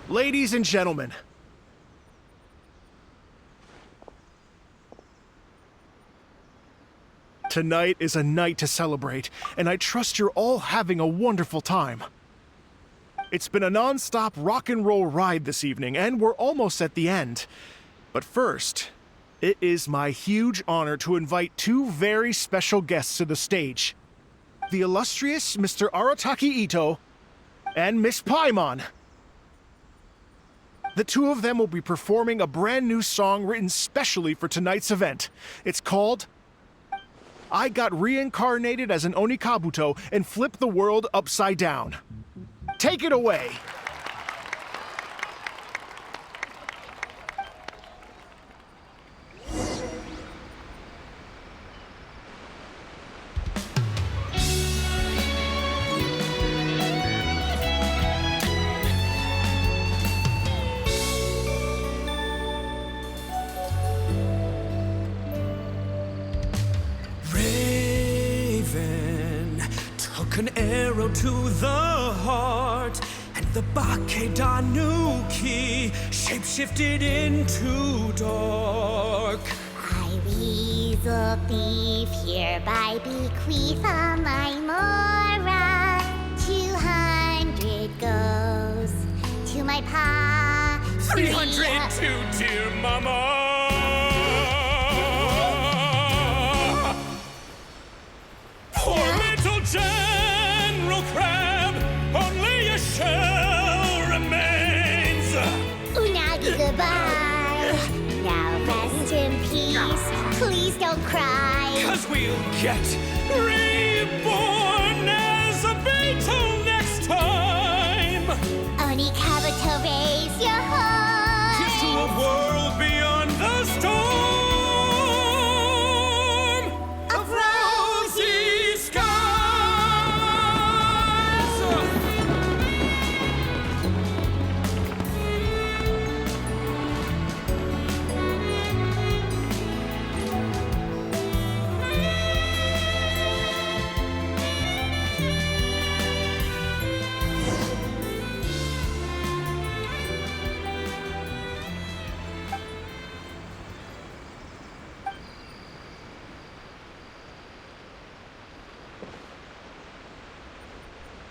Ladies and gentlemen, tonight is a night to celebrate, and I trust you're all having a wonderful time. It's been a non-stop rock and roll ride this evening, and we're almost at the end. But first, it is my huge honor to invite two very special guests to the stage. The illustrious Mr. Arataki Itto and Miss Paimon. The two of them will be performing a brand new song written specially for tonight's event. It's called I Got Reincarnated as an Onikabuto and Flipped the World Upside Down. Take it away! An arrow to the heart, and the Bakedanuki shapeshifted into dark. I, weasel thief, hereby bequeath all my mora. 200 goes to my pa. 300 to dear mama. Poor little General Crab, only a shell remains. Unagi, goodbye. Now rest in peace. Please don't cry. 'Cause we'll get reborn as a beetle next time. Onikabuto, raise your heart. Here's to a world beyond the storm of rosy skies.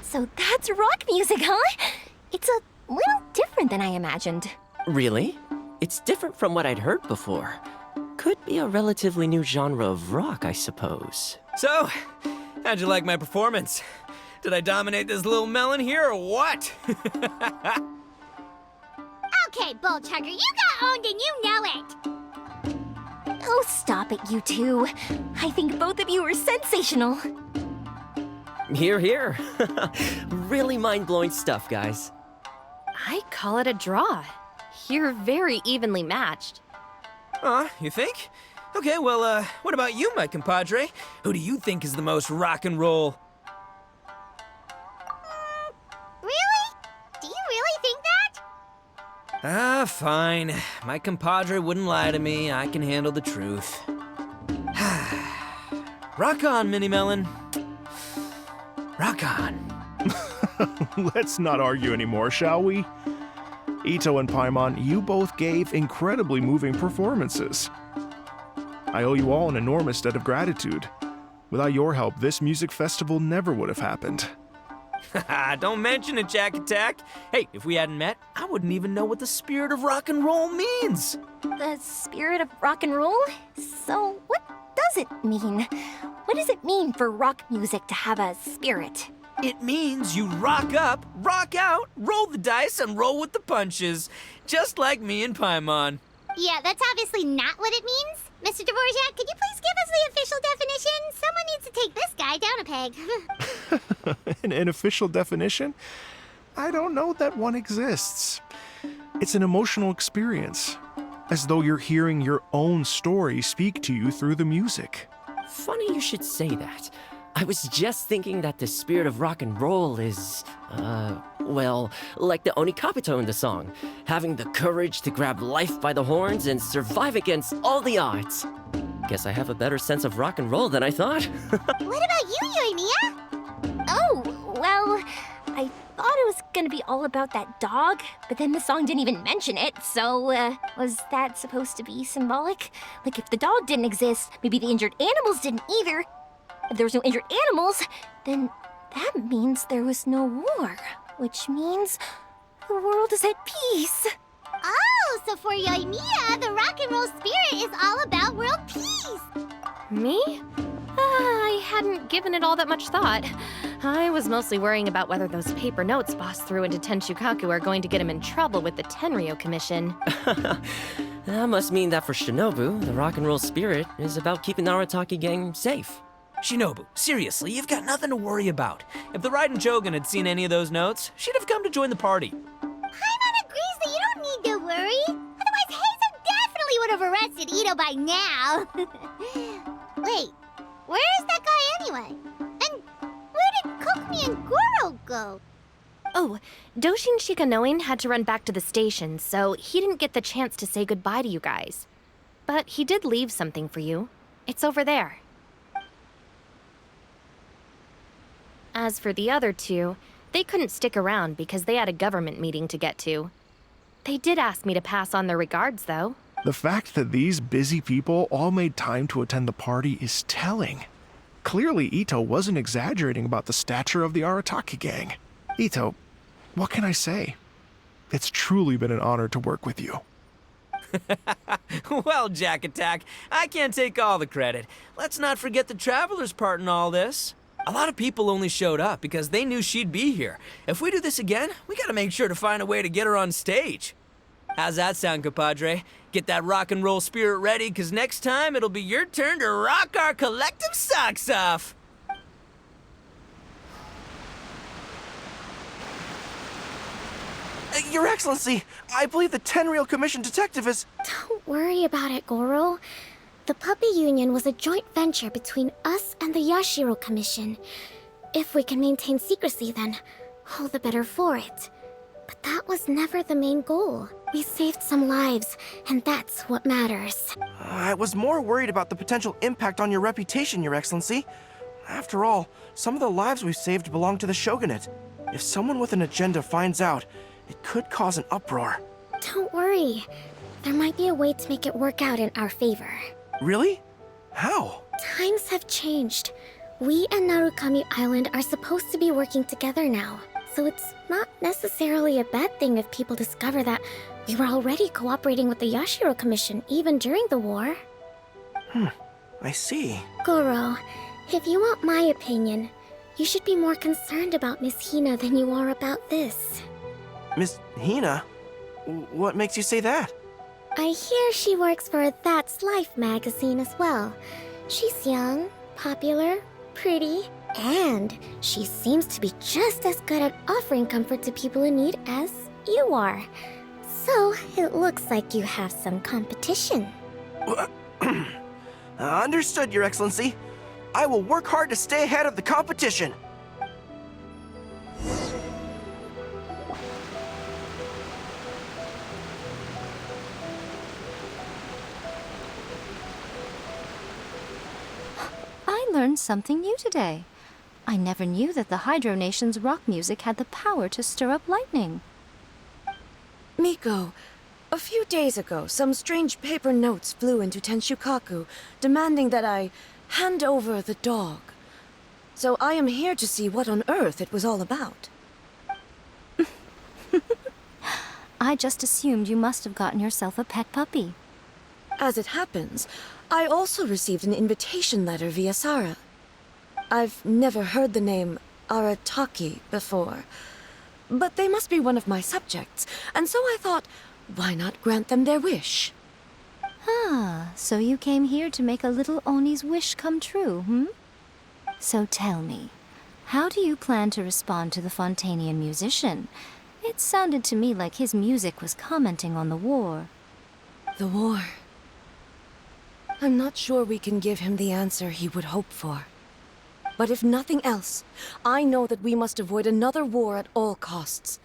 So that's rock music, huh? It's a little different than I imagined. Really? It's different from what I'd heard before. Could be a relatively new genre of rock, I suppose. So, how'd you like my performance? Did I dominate this little melon here or what? Okay, Bull Chugger, you got owned and you know it. Oh, stop it, you two. I think both of you are sensational. Hear, hear. Really mind-blowing stuff, guys. I call it a draw. You're very evenly matched. You think? Okay, well, what about you, my compadre? Who do you think is the most rock and roll? Really? Do you really think that? Fine. My compadre wouldn't lie to me. I can handle the truth. Rock on, Mini Melon. Rock on. Let's not argue anymore, shall we? Itto and Paimon, you both gave incredibly moving performances. I owe you all an enormous debt of gratitude. Without your help, this music festival never would have happened. Don't mention it, Jack Attack. Hey, if we hadn't met, I wouldn't even know what the spirit of rock and roll means. The spirit of rock and roll? So what does it mean? What does it mean for rock music to have a spirit? It means you rock up, rock out, roll the dice, and roll with the punches. Just like me and Paimon. Yeah, that's obviously not what it means. Mr. Dvorak, could you please give us the official definition? Someone needs to take this guy down a peg. An official definition? I don't know that one exists. It's an emotional experience, as though you're hearing your own story speak to you through the music. Funny you should say that. I was just thinking that the spirit of rock and roll is, well, like the Onikabuto in the song. Having the courage to grab life by the horns and survive against all the odds. Guess I have a better sense of rock and roll than I thought. What about you, Yoimiya? Oh, well, I thought it was gonna be all about that dog, but then the song didn't even mention it, so, was that supposed to be symbolic? Like, if the dog didn't exist, maybe the injured animals didn't either. If there was no injured animals, then that means there was no war, which means the world is at peace. Oh, so for Yoimiya, the rock and roll spirit is all about world peace. Me? I hadn't given it all that much thought. I was mostly worrying about whether those paper notes Boss threw into Tenshukaku are going to get him in trouble with the Tenryo Commission. That must mean that for Shinobu, the rock and roll spirit is about keeping the Arataki gang safe. Shinobu, seriously, you've got nothing to worry about. If the Raiden Jogan had seen any of those notes, she'd have come to join the party. Paimon agrees that you don't need to worry. Otherwise, Heizo definitely would have arrested Itto by now. Wait, where is that guy anyway? And where did Kokumi and Goro go? Oh, Doshin Shikanoin had to run back to the station, so he didn't get the chance to say goodbye to you guys. But he did leave something for you. It's over there. As for the other two, they couldn't stick around because they had a government meeting to get to. They did ask me to pass on their regards, though. The fact that these busy people all made time to attend the party is telling. Clearly, Itto wasn't exaggerating about the stature of the Arataki gang. Itto, what can I say? It's truly been an honor to work with you. Well, Jack Attack, I can't take all the credit. Let's not forget the Traveler's part in all this. A lot of people only showed up because they knew she'd be here. If we do this again, we gotta make sure to find a way to get her on stage. How's that sound, compadre? Get that rock and roll spirit ready, because next time it'll be your turn to rock our collective socks off. Your Excellency, I believe the Tenryo Commission detective is... Don't worry about it, Goro. The Puppy Union was a joint venture between us and the Yashiro Commission. If we can maintain secrecy, then all the better for it. But that was never the main goal. We saved some lives, and that's what matters. I was more worried about the potential impact on your reputation, Your Excellency. After all, some of the lives we've saved belong to the Shogunate. If someone with an agenda finds out, it could cause an uproar. Don't worry. There might be a way to make it work out in our favor. Really? How? Times have changed. We and Narukami Island are supposed to be working together now. So it's not necessarily a bad thing if people discover that we were already cooperating with the Yashiro Commission even during the war. I see. Goro, if you want my opinion, you should be more concerned about Miss Hina than you are about this. Miss Hina? What makes you say that? I hear she works for That's Life magazine as well. She's young, popular, pretty, and she seems to be just as good at offering comfort to people in need as you are. So, it looks like you have some competition. Understood, Your Excellency. I will work hard to stay ahead of the competition. I learned something new today. I never knew that the Hydro Nation's rock music had the power to stir up lightning. Miko, a few days ago, some strange paper notes flew into Tenshukaku, demanding that I hand over the dog. So I am here to see what on earth it was all about. I just assumed you must have gotten yourself a pet puppy. As it happens, I also received an invitation letter via Sara. I've never heard the name Arataki before, but they must be one of my subjects, and so I thought, why not grant them their wish? Ah, so you came here to make a little Oni's wish come true, hmm? So tell me, how do you plan to respond to the Fontanian musician? It sounded to me like his music was commenting on the war. The war. I'm not sure we can give him the answer he would hope for. But if nothing else, I know that we must avoid another war at all costs.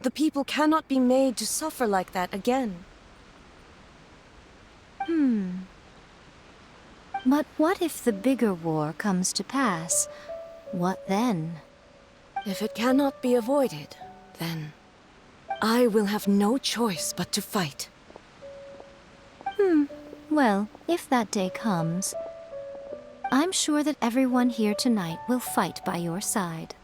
The people cannot be made to suffer like that again. But what if the bigger war comes to pass? What then? If it cannot be avoided, then I will have no choice but to fight. Well, if that day comes, I'm sure that everyone here tonight will fight by your side.